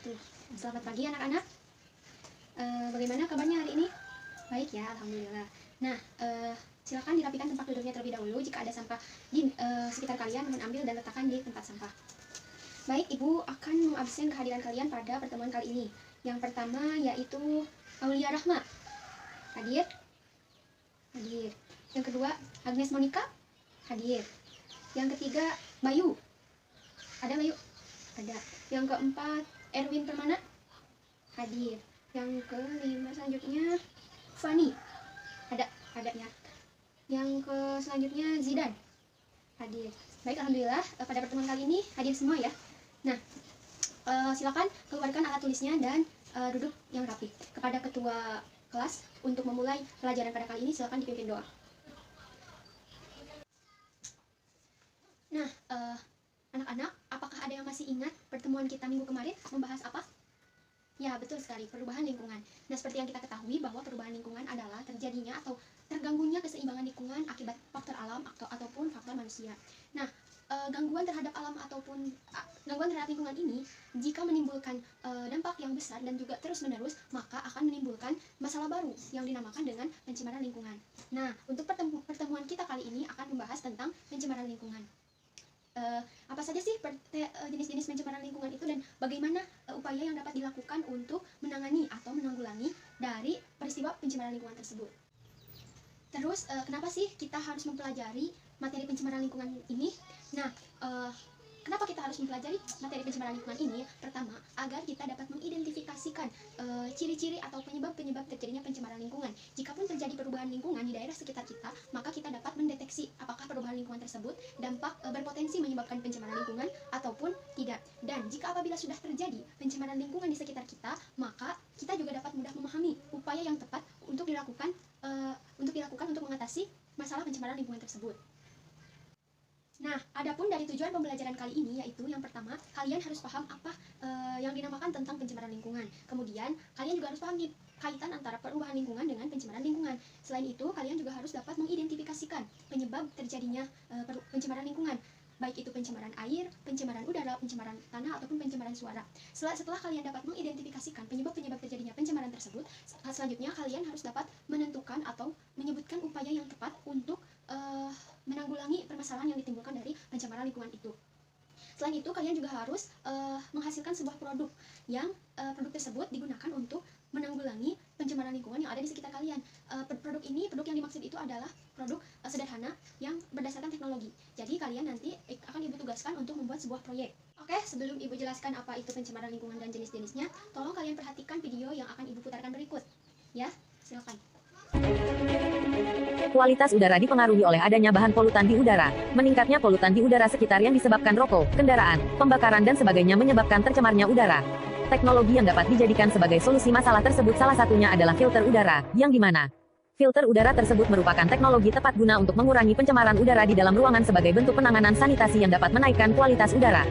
wabarakatuh. Selamat pagi anak-anak. Bagaimana kabarnya hari ini? Baik ya, alhamdulillah. Nah, silakan dirapikan tempat duduknya terlebih dahulu. Jika ada sampah di sekitar kalian, mohon ambil dan letakkan di tempat sampah. Baik, Ibu akan mengabsen kehadiran kalian pada pertemuan kali ini. Yang pertama yaitu Aulia Rahma. Hadir? Hadir. Yang kedua, Agnes Monica. Hadir. Yang ketiga, Bayu. Ada Bayu? Ada. Yang keempat, Erwin Permana. Hadir. Yang kelima selanjutnya, Fani. Ada ya. Yang selanjutnya, Zidan. Hadir. Baik, alhamdulillah pada pertemuan kali ini hadir semua ya. Nah, silakan keluarkan alat tulisnya dan duduk yang rapi. Kepada ketua kelas untuk memulai pelajaran pada kali ini, silakan dipimpin doa. Nah, anak-anak, apakah ada yang masih ingat pertemuan kita minggu kemarin membahas apa? Ya, betul sekali, perubahan lingkungan. Nah, seperti yang kita ketahui bahwa perubahan lingkungan adalah terjadinya atau terganggunya keseimbangan lingkungan akibat faktor alam ataupun faktor manusia. Nah, gangguan terhadap alam ataupun gangguan terhadap lingkungan ini jika menimbulkan dampak yang besar dan juga terus-menerus, maka akan menimbulkan masalah baru yang dinamakan dengan pencemaran lingkungan. Nah, untuk pertemuan kita kali ini akan membahas tentang pencemaran lingkungan. Apa saja sih jenis-jenis pencemaran lingkungan itu dan bagaimana upaya yang dapat dilakukan untuk menangani atau menanggulangi dari peristiwa pencemaran lingkungan tersebut. Terus kenapa sih kita harus mempelajari materi pencemaran lingkungan ini? Nah, kenapa kita harus mempelajari materi pencemaran lingkungan ini? Pertama, agar kita dapat mengidentifikasikan ciri-ciri atau penyebab-penyebab terjadinya pencemaran lingkungan. Jikapun terjadi perubahan lingkungan di daerah sekitar kita, maka kita dapat mendeteksi apakah perubahan lingkungan tersebut dampak berpotensi menyebabkan pencemaran lingkungan ataupun tidak. Dan jika apabila sudah terjadi pencemaran lingkungan di sekitar kita, maka kita juga dapat mudah memahami upaya yang tepat untuk dilakukan untuk mengatasi masalah pencemaran lingkungan tersebut. Nah, adapun dari tujuan pembelajaran kali ini yaitu yang pertama, kalian harus paham apa yang dinamakan tentang pencemaran lingkungan. Kemudian, kalian juga harus paham kaitan antara perubahan lingkungan dengan pencemaran lingkungan. Selain itu, kalian juga harus dapat mengidentifikasikan penyebab terjadinya pencemaran lingkungan, baik itu pencemaran air, pencemaran udara, pencemaran tanah, ataupun pencemaran suara. Setelah kalian dapat mengidentifikasikan penyebab-penyebab terjadinya pencemaran tersebut, selanjutnya kalian harus dapat menentukan atau menyebutkan upaya yang tepat untuk menanggulangi permasalahan yang ditimbulkan dari pencemaran lingkungan itu. Selain itu, kalian juga harus menghasilkan sebuah produk yang produk tersebut digunakan untuk menanggulangi pencemaran lingkungan yang ada di sekitar kalian. Produk yang dimaksud itu adalah produk sederhana yang berdasarkan teknologi. Jadi kalian nanti akan Ibu tugaskan untuk membuat sebuah proyek. Oke, sebelum Ibu jelaskan apa itu pencemaran lingkungan dan jenis-jenisnya, tolong kalian perhatikan video yang akan Ibu putarkan berikut. Ya, silakan. Kualitas udara dipengaruhi oleh adanya bahan polutan di udara. Meningkatnya polutan di udara sekitar yang disebabkan rokok, kendaraan, pembakaran dan sebagainya menyebabkan tercemarnya udara. Teknologi yang dapat dijadikan sebagai solusi masalah tersebut salah satunya adalah filter udara, yang dimana filter udara tersebut merupakan teknologi tepat guna untuk mengurangi pencemaran udara di dalam ruangan sebagai bentuk penanganan sanitasi yang dapat menaikkan kualitas udara.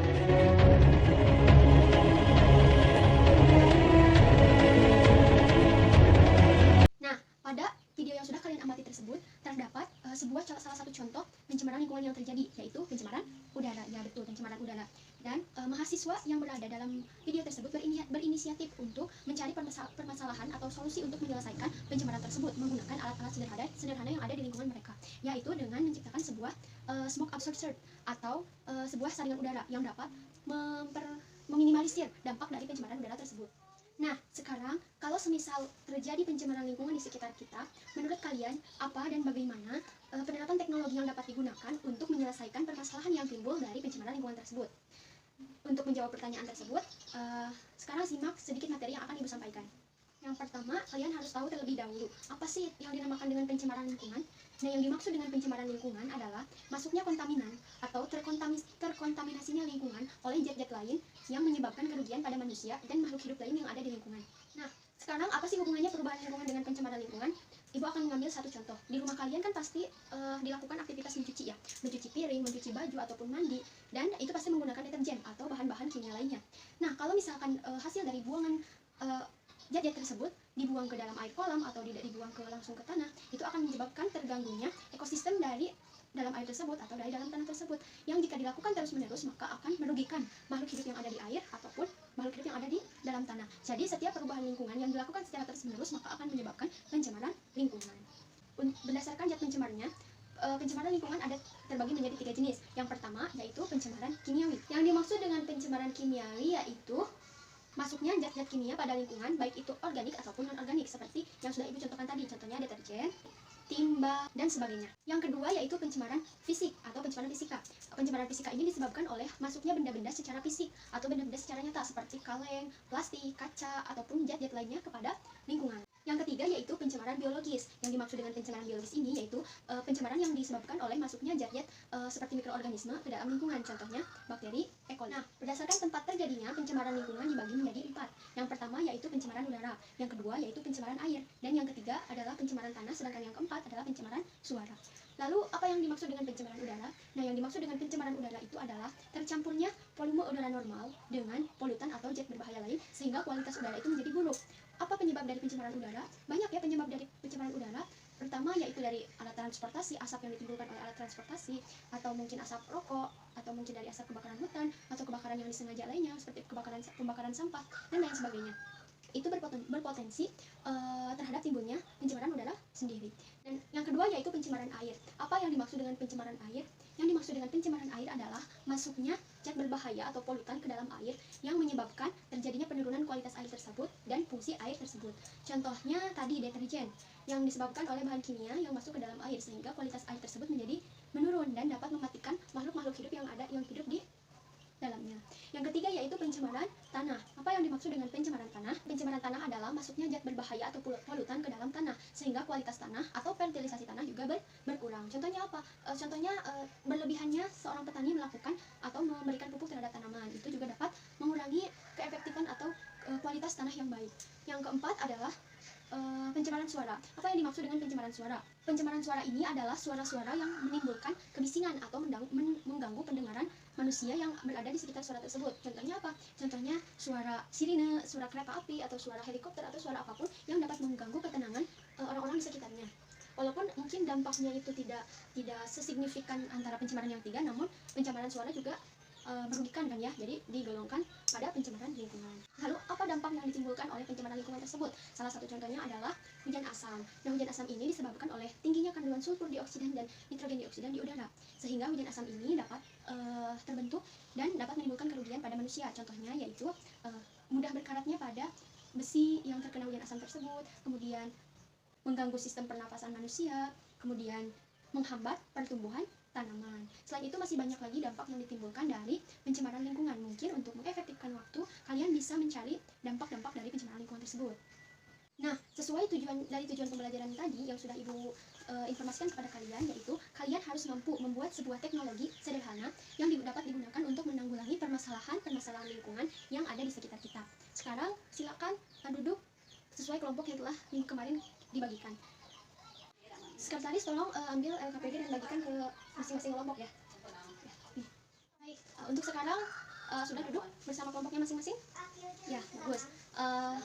Pada video yang sudah kalian amati tersebut terdapat salah satu contoh pencemaran lingkungan yang terjadi, yaitu pencemaran udara. Ya betul, pencemaran udara. Dan mahasiswa yang berada dalam video tersebut berinisiatif untuk mencari permasalahan atau solusi untuk menyelesaikan pencemaran tersebut menggunakan alat-alat sederhana yang ada di lingkungan mereka, yaitu dengan menciptakan sebuah smoke absorber atau sebuah saringan udara yang dapat meminimalisir dampak dari pencemaran udara tersebut. Nah, sekarang kalau semisal terjadi pencemaran lingkungan di sekitar kita, menurut kalian apa dan bagaimana penerapan teknologi yang dapat digunakan untuk menyelesaikan permasalahan yang timbul dari pencemaran lingkungan tersebut? Untuk menjawab pertanyaan tersebut, sekarang simak sedikit materi yang akan Ibu sampaikan. Yang pertama, kalian harus tahu terlebih dahulu apa sih yang dinamakan dengan pencemaran lingkungan. Nah, yang dimaksud dengan pencemaran lingkungan adalah masuknya kontaminan atau terkontaminasinya lingkungan oleh zat-zat lain yang menyebabkan kerugian pada manusia dan makhluk hidup lain yang ada di lingkungan. Nah, sekarang apa sih hubungannya perubahan lingkungan dengan pencemaran lingkungan? Ibu akan mengambil satu contoh. Di rumah kalian kan pasti dilakukan aktivitas mencuci ya, mencuci piring, mencuci baju ataupun mandi, dan itu pasti menggunakan deterjen atau bahan-bahan kimia lainnya. Nah, kalau misalkan hasil dari buangan zat-zat tersebut dibuang ke dalam air kolam atau tidak dibuang langsung ke tanah, itu akan menyebabkan terganggunya ekosistem dari dalam air tersebut atau dari dalam tanah tersebut, yang jika dilakukan terus-menerus maka akan merugikan makhluk hidup yang ada di air ataupun makhluk hidup yang ada di dalam tanah. Jadi setiap perubahan lingkungan yang dilakukan secara terus-menerus maka akan menyebabkan pencemaran lingkungan. Berdasarkan zat pencemarnya, pencemaran lingkungan ada terbagi menjadi 3 jenis. Yang pertama yaitu pencemaran kimiawi. Yang dimaksud dengan pencemaran kimiawi yaitu masuknya zat-zat kimia pada lingkungan, baik itu organik ataupun non-organik, seperti yang sudah Ibu contohkan tadi, contohnya deterjen, timba, dan sebagainya. Yang kedua yaitu pencemaran fisik atau pencemaran fisika. Pencemaran fisika ini disebabkan oleh masuknya benda-benda secara fisik atau benda-benda secara nyata seperti kaleng, plastik, kaca, ataupun zat-zat lainnya kepada lingkungan. Yang ketiga yaitu pencemaran biologis. Yang dimaksud dengan pencemaran biologis ini yaitu pencemaran yang disebabkan oleh masuknya zat-zat seperti mikroorganisme ke dalam lingkungan, contohnya bakteri, E. coli. Nah, berdasarkan tempat terjadinya pencemaran lingkungan dibagi menjadi 4. Yang pertama yaitu pencemaran udara, yang kedua yaitu pencemaran air, dan yang ketiga adalah pencemaran tanah, sedangkan yang keempat adalah pencemaran suara. Lalu apa yang dimaksud dengan pencemaran udara? Nah, yang dimaksud dengan pencemaran udara itu adalah tercampurnya volume udara normal dengan polutan atau zat berbahaya lain sehingga kualitas udara itu menjadi buruk. Apa penyebab dari pencemaran udara? Banyak ya penyebab dari pencemaran udara. Pertama yaitu dari alat transportasi, asap yang ditimbulkan oleh alat transportasi, atau mungkin asap rokok, atau mungkin dari asap kebakaran hutan, atau kebakaran yang disengaja lainnya seperti pembakaran sampah dan lain sebagainya. Itu berpotensi terhadap timbulnya pencemaran udara sendiri. Dan yang kedua yaitu pencemaran air. Apa yang dimaksud dengan pencemaran air? Yang dimaksud dengan pencemaran air adalah masuknya zat berbahaya atau polutan ke dalam air yang menyebabkan terjadinya penurunan kualitas air tersebut dan fungsi air tersebut. Contohnya tadi deterjen yang disebabkan oleh bahan kimia yang masuk ke dalam air sehingga kualitas air tersebut menjadi menurun dan dapat mematikan makhluk-makhluk hidup yang hidup di dalamnya. Yang ketiga yaitu pencemaran tanah. Apa yang dimaksud dengan pencemaran tanah? Pencemaran tanah adalah masuknya zat berbahaya atau polutan ke dalam tanah sehingga kualitas tanah atau fertilisasi tanah juga berkurang. Contohnya apa? Contohnya berlebihannya seorang petani melakukan atau memberikan pupuk terhadap tanaman. Itu juga dapat mengurangi keefektifan atau kualitas tanah yang baik. Yang keempat adalah pencemaran suara. Apa yang dimaksud dengan pencemaran suara? Pencemaran suara ini adalah suara-suara yang menimbulkan kebisingan atau mengganggu pendengaran manusia yang berada di sekitar suara tersebut. Contohnya apa? Contohnya suara sirine, suara kereta api, atau suara helikopter, atau suara apapun yang dapat mengganggu ketenangan orang-orang di sekitarnya. Walaupun mungkin dampaknya itu tidak sesignifikan antara pencemaran yang tiga, namun pencemaran suara juga merugikan kan ya, jadi digolongkan pada pencemaran lingkungan. Lalu apa dampak yang ditimbulkan oleh pencemaran lingkungan tersebut? Salah satu contohnya adalah hujan asam. Nah, hujan asam ini disebabkan oleh tingginya kandungan sulfur dioksida dan nitrogen dioksida di udara, sehingga hujan asam ini dapat terbentuk dan dapat menimbulkan kerugian pada manusia. Contohnya yaitu mudah berkaratnya pada besi yang terkena hujan asam tersebut, kemudian mengganggu sistem pernapasan manusia, kemudian menghambat pertumbuhan tanaman. Selain itu masih banyak lagi dampak yang ditimbulkan dari pencemaran lingkungan. Mungkin untuk mengefektifkan waktu, kalian bisa mencari dampak-dampak dari pencemaran lingkungan tersebut. Nah, sesuai tujuan pembelajaran tadi yang sudah Ibu informasikan kepada kalian, yaitu kalian harus mampu membuat sebuah teknologi sederhana yang dapat digunakan untuk menanggulangi permasalahan lingkungan yang ada di sekitar kita. Sekarang silakan duduk sesuai kelompok yang telah minggu kemarin dibagikan. Sekretaris tolong ambil LKPD dan bagikan ke masing-masing kelompok ya. Baik, untuk sekarang sudah duduk bersama kelompoknya masing-masing? Ya, bagus.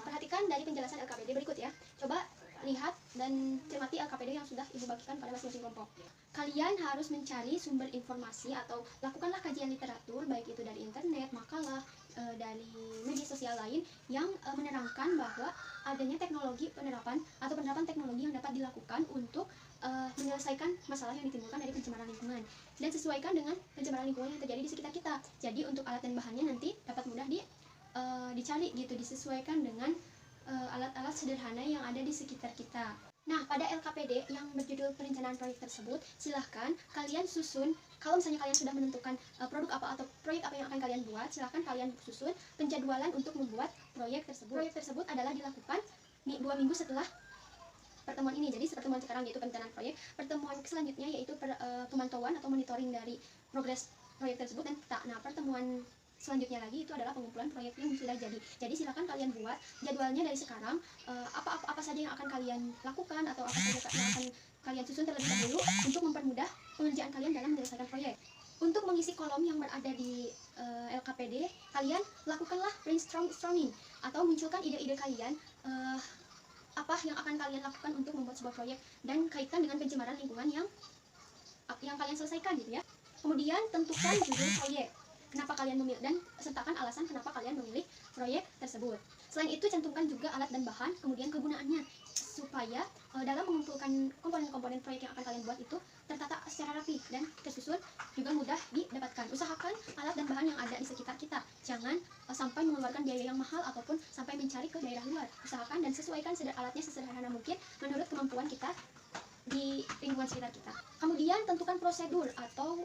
Perhatikan dari penjelasan LKPD berikut ya. Coba lihat dan cermati LKPD yang sudah Ibu bagikan pada masing-masing kelompok. Kalian harus mencari sumber informasi atau lakukanlah kajian literatur, baik itu dari internet, makalah, dari media sosial lain yang menerangkan bahwa adanya penerapan teknologi yang dapat dilakukan untuk menyelesaikan masalah yang ditimbulkan dari pencemaran lingkungan dan sesuaikan dengan pencemaran lingkungan yang terjadi di sekitar kita. Jadi untuk alat dan bahannya nanti dapat mudah dicari gitu, disesuaikan dengan alat-alat sederhana yang ada di sekitar kita. Nah, pada LKPD yang berjudul perencanaan proyek tersebut, silahkan kalian susun, kalau misalnya kalian sudah menentukan produk apa atau proyek apa yang akan kalian buat, silahkan kalian susun penjadwalan untuk membuat proyek tersebut. Proyek tersebut adalah dilakukan 2 minggu setelah pertemuan ini. Jadi pertemuan sekarang yaitu perencanaan proyek, pertemuan selanjutnya yaitu pemantauan atau monitoring dari progres proyek tersebut dan peta. Nah, pertemuan selanjutnya lagi itu adalah pengumpulan proyek yang sudah jadi. Jadi silakan kalian buat jadwalnya dari sekarang, apa saja yang akan kalian lakukan atau apa saja yang akan kalian susun terlebih dahulu untuk mempermudah pengerjaan kalian dalam menyelesaikan proyek. Untuk mengisi kolom yang berada di LKPD, kalian lakukanlah brainstorming atau munculkan ide-ide kalian, apa yang akan kalian lakukan untuk membuat sebuah proyek dan kaitkan dengan pencemaran lingkungan yang yang kalian selesaikan gitu ya. Kemudian tentukan judul proyek, kenapa kalian memilih, dan sertakan alasan kenapa kalian memilih proyek tersebut. Selain itu cantumkan juga alat dan bahan, kemudian kegunaannya, supaya dalam mengumpulkan komponen-komponen proyek yang akan kalian buat itu tertata secara rapi dan tersusun, juga mudah didapatkan. Usahakan alat dan bahan yang ada di sekitar kita, jangan sampai mengeluarkan biaya yang mahal ataupun sampai mencari ke daerah luar. Usahakan dan sesuaikan alatnya sesederhana mungkin menurut kemampuan kita di lingkungan sekitar kita. Kemudian tentukan prosedur atau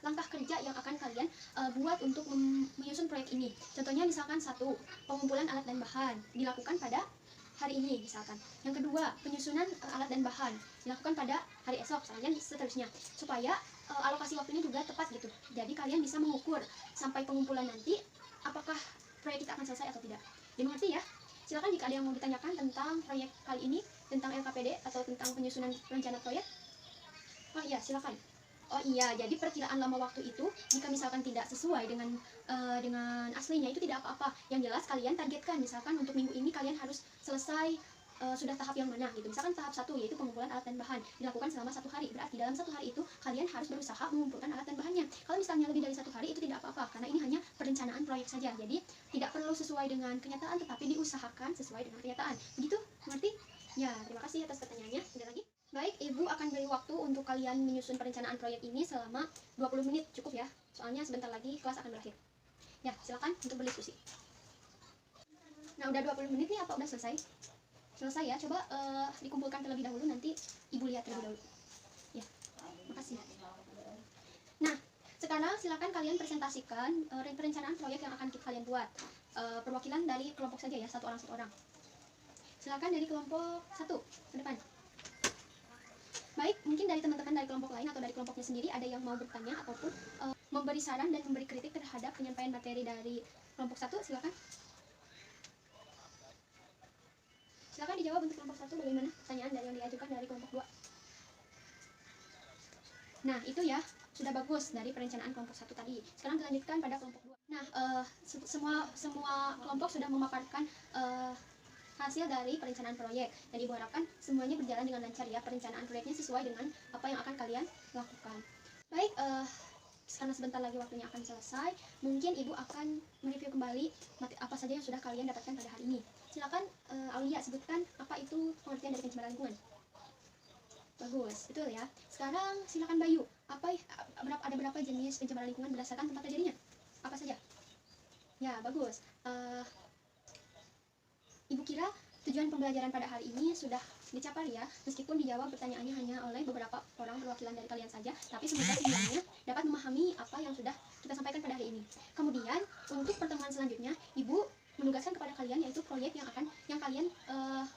langkah kerja yang akan kalian buat untuk menyusun proyek ini. Contohnya misalkan satu, pengumpulan alat dan bahan dilakukan pada hari ini misalkan. Yang kedua, penyusunan alat dan bahan dilakukan pada hari esok, dan seterusnya, supaya alokasi waktunya juga tepat gitu. Jadi kalian bisa mengukur sampai pengumpulan nanti apakah proyek kita akan selesai atau tidak. Dimengerti ya? Silakan jika ada yang mau ditanyakan tentang proyek kali ini, tentang LKPD atau tentang penyusunan rencana proyek. Oh iya, silakan. Oh iya, jadi perkiraan lama waktu itu jika misalkan tidak sesuai dengan aslinya itu tidak apa-apa. Yang jelas kalian targetkan, misalkan untuk minggu ini kalian harus selesai sudah tahap yang mana gitu. Misalkan tahap 1 yaitu pengumpulan alat dan bahan dilakukan selama 1 hari. Berarti dalam 1 hari itu kalian harus berusaha mengumpulkan alat dan bahannya. Kalau misalnya lebih dari 1 hari itu tidak apa-apa, karena ini hanya perencanaan proyek saja. Jadi tidak perlu sesuai dengan kenyataan, tetapi diusahakan sesuai dengan kenyataan. Begitu? Mengerti? Ya, terima kasih atas pertanyaannya. Ada lagi? Baik, Ibu akan beri waktu untuk kalian menyusun perencanaan proyek ini selama 20 menit, cukup ya. Soalnya sebentar lagi kelas akan berakhir. Ya, silakan untuk berdiskusi. Nah, udah 20 menit nih, apa udah selesai? Selesai ya, coba dikumpulkan terlebih dahulu, nanti Ibu lihat terlebih dahulu. Ya, makasih. Nah, sekarang silakan kalian presentasikan perencanaan proyek yang akan kalian buat. Perwakilan dari kelompok saja ya, satu orang. Silakan dari kelompok 1 ke depan. Baik, mungkin dari teman-teman dari kelompok lain atau dari kelompoknya sendiri ada yang mau bertanya ataupun memberi saran dan memberi kritik terhadap penyampaian materi dari kelompok 1, silakan. Silakan dijawab untuk kelompok 1 bagaimana pertanyaan dari yang diajukan dari kelompok 2. Nah, itu ya, sudah bagus dari perencanaan kelompok 1 tadi. Sekarang dilanjutkan pada kelompok 2. Nah, semua kelompok sudah memaparkan hasil dari perencanaan proyek. Dan Ibu harapkan semuanya berjalan dengan lancar ya, perencanaan proyeknya sesuai dengan apa yang akan kalian lakukan. Baik, karena sebentar lagi waktunya akan selesai, mungkin Ibu akan mereview kembali apa saja yang sudah kalian dapatkan pada hari ini. Silakan Aulia sebutkan apa itu pengertian dari pencemaran lingkungan. Bagus, betul ya. Sekarang silakan Bayu, ada berapa jenis pencemaran lingkungan berdasarkan tempat terjadinya? Apa saja? Ya, bagus. Ibu kira tujuan pembelajaran pada hari ini sudah dicapai ya, meskipun dijawab pertanyaannya hanya oleh beberapa orang perwakilan dari kalian saja, tapi semoga semuanya dapat memahami apa yang sudah kita sampaikan pada hari ini. Kemudian untuk pertemuan selanjutnya, Ibu menugaskan kepada kalian yaitu proyek yang kalian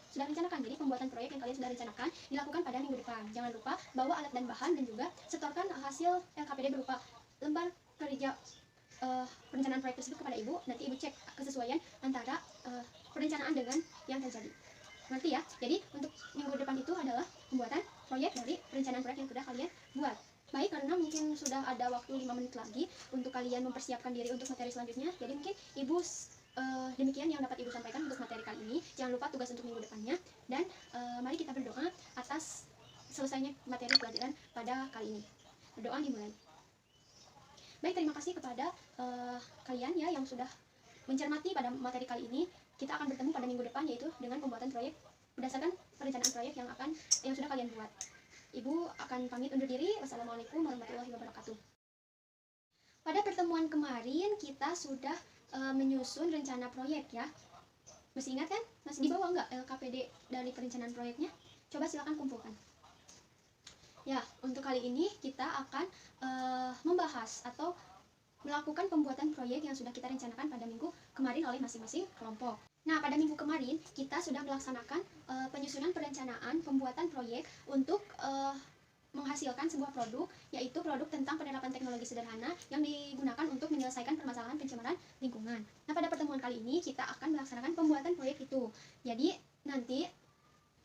sudah rencanakan. Jadi pembuatan proyek yang kalian sudah rencanakan dilakukan pada minggu depan. Jangan lupa bawa alat dan bahan dan juga setorkan hasil LKPD berupa lembar kerja perencanaan proyek tersebut kepada Ibu. Nanti Ibu cek kesesuaian antara perencanaan dengan yang terjadi. Nanti ya. Jadi untuk minggu depan itu adalah pembuatan proyek dari perencanaan proyek yang sudah kalian buat. Baik, karena mungkin sudah ada waktu 5 menit lagi untuk kalian mempersiapkan diri untuk materi selanjutnya. Jadi mungkin Ibu demikian yang dapat Ibu sampaikan untuk materi kali ini. Jangan lupa tugas untuk minggu depannya. Dan mari kita berdoa atas selesainya materi pelajaran pada kali ini. Berdoa dimulai. Baik, terima kasih kepada kalian ya yang sudah mencermati pada materi kali ini. Kita akan bertemu pada minggu depan yaitu dengan pembuatan proyek berdasarkan perencanaan proyek yang sudah kalian buat. Ibu akan pamit undur diri. Wassalamualaikum warahmatullahi wabarakatuh. Pada pertemuan kemarin kita sudah menyusun rencana proyek ya. Masih ingat kan? Masih dibawa nggak LKPD dari perencanaan proyeknya? Coba silakan kumpulkan. Ya, untuk kali ini kita akan membahas atau melakukan pembuatan proyek yang sudah kita rencanakan pada minggu kemarin oleh masing-masing kelompok. Nah, pada minggu kemarin kita sudah melaksanakan penyusunan perencanaan pembuatan proyek untuk menghasilkan sebuah produk, yaitu produk tentang penerapan teknologi sederhana yang digunakan untuk menyelesaikan permasalahan pencemaran lingkungan. Nah, pada pertemuan kali ini kita akan melaksanakan pembuatan proyek itu. Jadi, nanti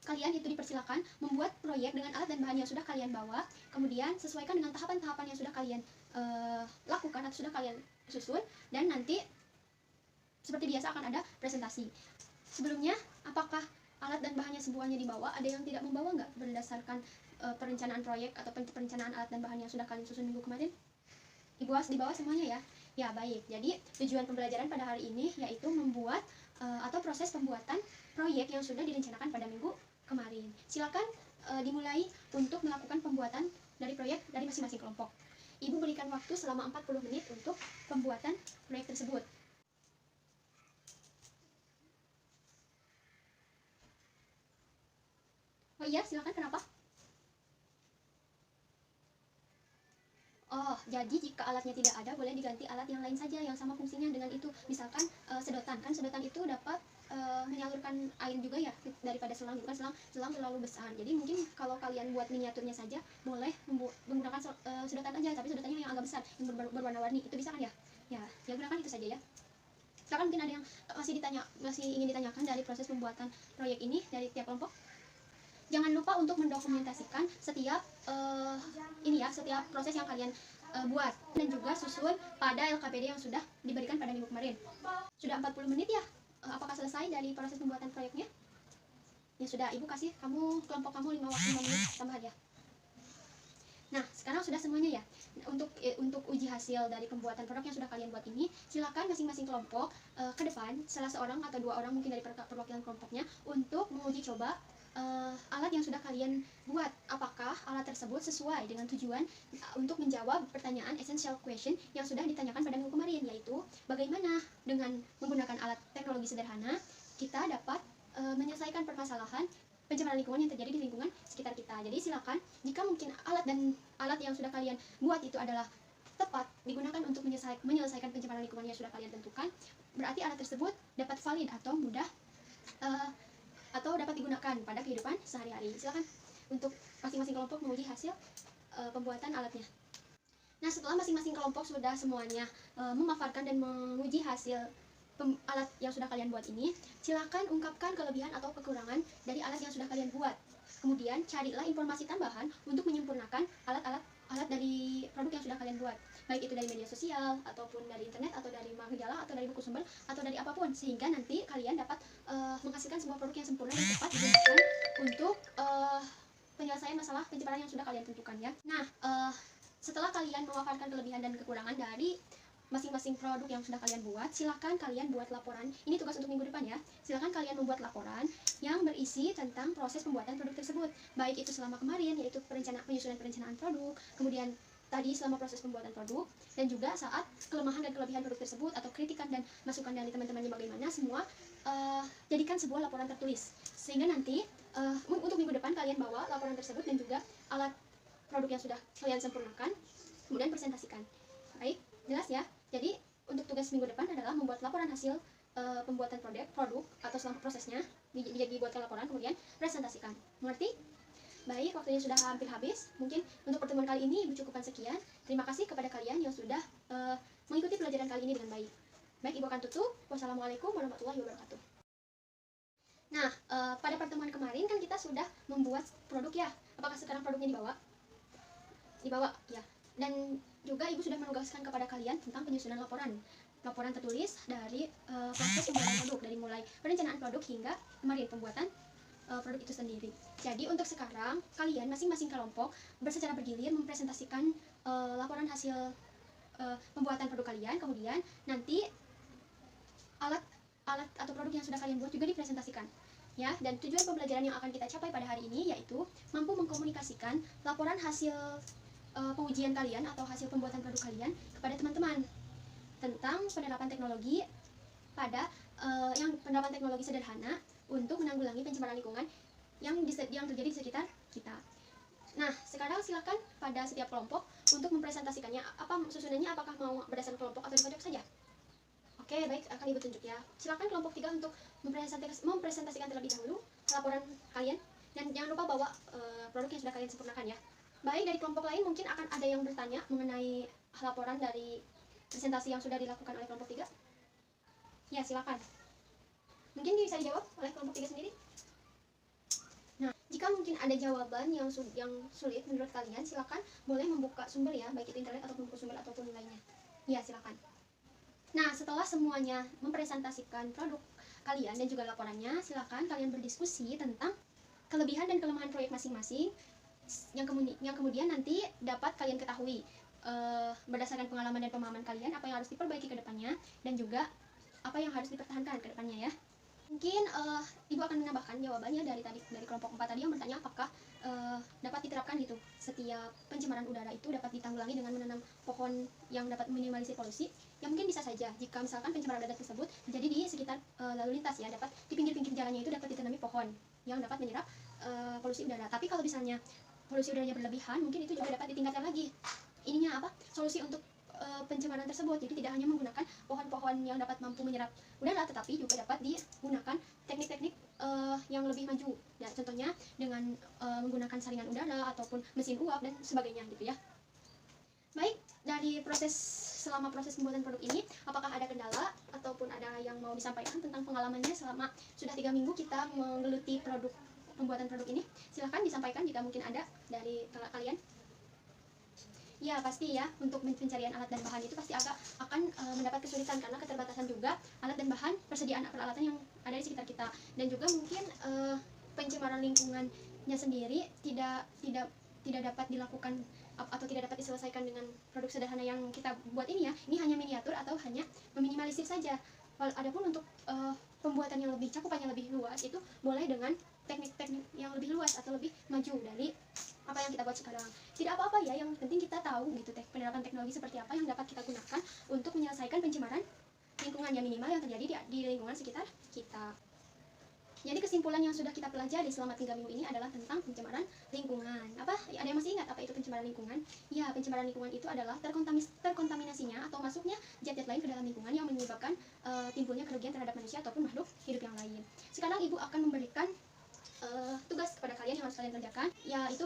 kalian itu dipersilakan membuat proyek dengan alat dan bahan yang sudah kalian bawa, kemudian sesuaikan dengan tahapan-tahapan yang sudah kalian lakukan atau sudah kalian susun, dan nanti seperti biasa akan ada presentasi. Sebelumnya, apakah alat dan bahannya semuanya dibawa? Ada yang tidak membawa nggak berdasarkan perencanaan proyek atau perencanaan alat dan bahan yang sudah kalian susun minggu kemarin? Di bawah semuanya ya. Ya, baik. Jadi, tujuan pembelajaran pada hari ini yaitu membuat atau proses pembuatan proyek yang sudah direncanakan pada minggu kemarin. Silakan dimulai untuk melakukan pembuatan dari proyek dari masing-masing kelompok. Ibu berikan waktu selama 40 menit untuk pembuatan proyek tersebut. Oh iya, silakan, kenapa? Oh, jadi jika alatnya tidak ada, boleh diganti alat yang lain saja yang sama fungsinya dengan itu. Misalkan sedotan, kan sedotan itu dapat menyalurkan air juga ya daripada selang, itu kan selang terlalu besar. Jadi mungkin kalau kalian buat miniaturnya saja, boleh menggunakan sedotan aja, tapi sedotannya yang agak besar, yang berwarna-warni, itu bisa kan ya? Ya gunakan itu saja ya. Sekarang mungkin ada yang masih ingin ditanyakan dari proses pembuatan proyek ini dari tiap kelompok. Jangan lupa untuk mendokumentasikan setiap setiap proses yang kalian buat, dan juga susun pada LKPD yang sudah diberikan pada minggu kemarin. Sudah 40 menit ya? Apakah selesai dari proses pembuatan proyeknya? Ya sudah, ibu kasih kelompok kamu 5 menit tambahan ya. Nah, sekarang sudah semuanya ya. Untuk uji hasil dari pembuatan produk yang sudah kalian buat ini, silakan masing-masing kelompok ke depan, salah seorang atau 2 orang mungkin dari perwakilan kelompoknya, untuk menguji coba alat yang sudah kalian buat. Apakah alat tersebut sesuai dengan tujuan untuk menjawab pertanyaan essential question yang sudah ditanyakan pada minggu kemarin, yaitu bagaimana dengan menggunakan alat teknologi sederhana kita dapat menyelesaikan permasalahan pencemaran lingkungan yang terjadi di lingkungan sekitar kita. Jadi silakan, jika mungkin alat yang sudah kalian buat itu adalah tepat digunakan untuk menyelesaikan pencemaran lingkungan yang sudah kalian tentukan, berarti alat tersebut dapat valid atau mudah atau dapat digunakan pada kehidupan sehari-hari. Silakan untuk masing-masing kelompok menguji hasil pembuatan alatnya. Nah, setelah masing-masing kelompok sudah semuanya memaparkan dan menguji hasil alat yang sudah kalian buat ini, silakan ungkapkan kelebihan atau kekurangan dari alat yang sudah kalian buat. Kemudian carilah informasi tambahan untuk menyempurnakan alat dari produk yang sudah kalian buat, baik itu dari media sosial, ataupun dari internet, atau dari majalah, atau dari buku sumber, atau dari apapun, sehingga nanti kalian dapat menghasilkan sebuah produk yang sempurna dan tepat digunakan untuk penyelesaian masalah pencemaran yang sudah kalian tentukan ya. Nah, setelah kalian memaparkan kelebihan dan kekurangan dari masing-masing produk yang sudah kalian buat, silakan kalian buat laporan. Ini tugas untuk minggu depan ya. Silakan kalian membuat laporan yang berisi tentang proses pembuatan produk tersebut, baik itu selama kemarin, yaitu penyusunan perencanaan produk, kemudian tadi selama proses pembuatan produk, dan juga saat kelemahan dan kelebihan produk tersebut, atau kritikan dan masukan dari teman-temannya bagaimana, semua jadikan sebuah laporan tertulis, sehingga nanti untuk minggu depan kalian bawa laporan tersebut dan juga alat produk yang sudah kalian sempurnakan, kemudian presentasikan. Baik, jelas ya? Jadi untuk tugas minggu depan adalah membuat laporan hasil pembuatan produk atau selama prosesnya, dibuatkan laporan, kemudian presentasikan. Mengerti? Baik, waktunya sudah hampir habis. Mungkin untuk pertemuan kali ini Ibu cukupkan sekian. Terima kasih kepada kalian yang sudah mengikuti pelajaran kali ini dengan baik. Baik, Ibu akan tutup. Wassalamualaikum warahmatullahi wabarakatuh. Nah, pada pertemuan kemarin kan kita sudah membuat produk ya. Apakah sekarang produknya dibawa? Dibawa, ya. Dan juga Ibu sudah menugaskan kepada kalian tentang penyusunan laporan tertulis dari proses pembuatan produk, dari mulai perencanaan produk hingga kemarin pembuatan produk itu sendiri. Jadi untuk sekarang kalian masing-masing kelompok secara bergilir mempresentasikan laporan hasil pembuatan produk kalian, kemudian nanti alat atau produk yang sudah kalian buat juga dipresentasikan ya. Dan tujuan pembelajaran yang akan kita capai pada hari ini yaitu mampu mengkomunikasikan laporan hasil pengujian kalian atau hasil pembuatan produk kalian kepada teman-teman tentang penerapan teknologi penerapan teknologi sederhana untuk menanggulangi pencemaran lingkungan yang terjadi di sekitar kita. Nah, sekarang silakan pada setiap kelompok untuk mempresentasikannya. Susunannya apakah mau berdasarkan kelompok atau dikocok saja? Oke, baik, akan Ibu tunjuk ya. Silakan kelompok 3 untuk mempresentasikan terlebih dahulu laporan kalian, dan jangan lupa bawa produk yang sudah kalian sempurnakan ya. Baik, dari kelompok lain mungkin akan ada yang bertanya mengenai laporan dari presentasi yang sudah dilakukan oleh kelompok 3. Ya, silakan. Mungkin bisa dijawab oleh kelompok 3 sendiri. Nah, jika mungkin ada jawaban yang sulit menurut kalian, silakan boleh membuka sumber ya, baik itu internet ataupun buku sumber ataupun lainnya. Ya, silakan. Nah, setelah semuanya mempresentasikan produk kalian dan juga laporannya, silakan kalian berdiskusi tentang kelebihan dan kelemahan proyek masing-masing yang kemudian nanti dapat kalian ketahui berdasarkan pengalaman dan pemahaman kalian apa yang harus diperbaiki ke depannya dan juga apa yang harus dipertahankan ke depannya ya. Mungkin Ibu akan menambahkan jawabannya dari kelompok 4 tadi yang bertanya apakah dapat diterapkan gitu setiap pencemaran udara itu dapat ditanggulangi dengan menanam pohon yang dapat meminimalisir polusi. Ya mungkin bisa saja jika misalkan pencemaran udara tersebut terjadi di sekitar lalu lintas ya, dapat di pinggir-pinggir jalannya itu dapat ditanami pohon yang dapat menyerap polusi udara. Tapi kalau misalnya polusi udaranya berlebihan, mungkin itu juga dapat ditingkatkan lagi solusi untuk pencemaran tersebut. Jadi tidak hanya menggunakan pohon-pohon yang dapat mampu menyerap udara, tetapi juga dapat digunakan teknik-teknik yang lebih maju. Ya, contohnya dengan menggunakan saringan udara ataupun mesin uap dan sebagainya gitu ya. Baik, dari selama proses pembuatan produk ini, apakah ada kendala ataupun ada yang mau disampaikan tentang pengalamannya selama sudah 3 minggu kita menggeluti pembuatan produk ini? Silahkan disampaikan jika mungkin ada dari kalian. Ya pasti ya, untuk pencarian alat dan bahan itu pasti akan mendapat kesulitan karena keterbatasan juga alat dan bahan, persediaan peralatan yang ada di sekitar kita, dan juga mungkin pencemaran lingkungannya sendiri tidak dapat dilakukan atau tidak dapat diselesaikan dengan produk sederhana yang kita buat ini ya. Ini hanya miniatur atau hanya meminimalisir saja. Adapun untuk pembuatan yang lebih cakupannya lebih luas itu boleh dengan teknik-teknik yang lebih luas atau lebih maju dari apa yang kita buat sekarang. Tidak apa-apa ya, yang penting kita tahu gitu penerapan teknologi seperti apa yang dapat kita gunakan untuk menyelesaikan pencemaran lingkungan yang minimal yang terjadi di lingkungan sekitar kita. Jadi kesimpulan yang sudah kita pelajari selama 3 minggu ini adalah tentang pencemaran lingkungan. Ada yang masih ingat apa itu pencemaran lingkungan? Ya, pencemaran lingkungan itu adalah terkontaminasinya atau masuknya zat-zat lain ke dalam lingkungan yang menyebabkan timbulnya kerugian terhadap manusia ataupun makhluk hidup yang lain. Sekarang Ibu akan memberikan tugas kepada kalian yang harus kalian kerjakan, yaitu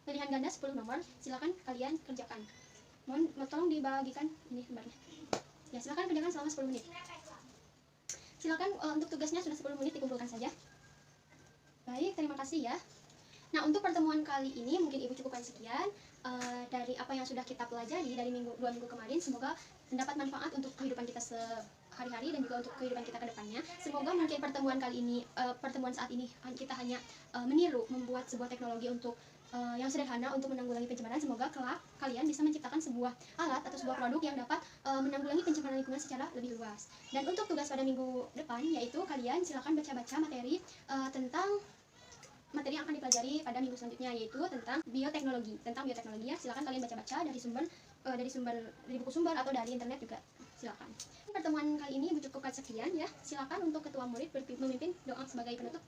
pilihan ganda 10 nomor. Silakan kalian kerjakan. Mohon tolong dibagikan ini lembarnya. Ya, silakan kerjakan selama 10 menit. Silakan untuk tugasnya sudah 10 menit dikumpulkan saja. Baik, terima kasih ya. Nah, untuk pertemuan kali ini mungkin Ibu cukupkan sekian dari apa yang sudah kita pelajari dari 2 minggu kemarin. Semoga mendapat manfaat untuk kehidupan kita sehari-hari dan juga untuk kehidupan kita ke depannya. Semoga mungkin pertemuan saat ini kita hanya meniru membuat sebuah teknologi untuk yang sederhana untuk menanggulangi pencemaran. Semoga kelak kalian bisa menciptakan sebuah alat atau sebuah produk yang dapat menanggulangi pencemaran lingkungan secara lebih luas. Dan untuk tugas pada minggu depan, yaitu kalian silakan baca-baca materi tentang materi yang akan dipelajari pada minggu selanjutnya, yaitu tentang bioteknologi ya. Silakan kalian baca-baca dari buku sumber atau dari internet juga, silakan. Pertemuan kali ini Ibu cukupkan sekian ya. Silakan untuk ketua murid memimpin doa sebagai penutup.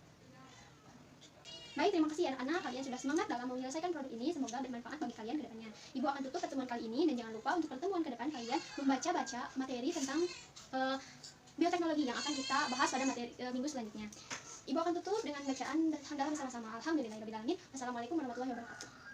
Baik, terima kasih ya anak-anak, kalian sudah semangat dalam menyelesaikan produk ini. Semoga bermanfaat bagi kalian ke depannya. Ibu akan tutup pertemuan kali ini, dan jangan lupa untuk pertemuan ke depan kalian membaca-baca materi tentang bioteknologi yang akan kita bahas pada minggu selanjutnya. Ibu akan tutup dengan bacaan hamdalah bersama-sama. Alhamdulillahirabbil alamin. Wassalamualaikum warahmatullahi wabarakatuh.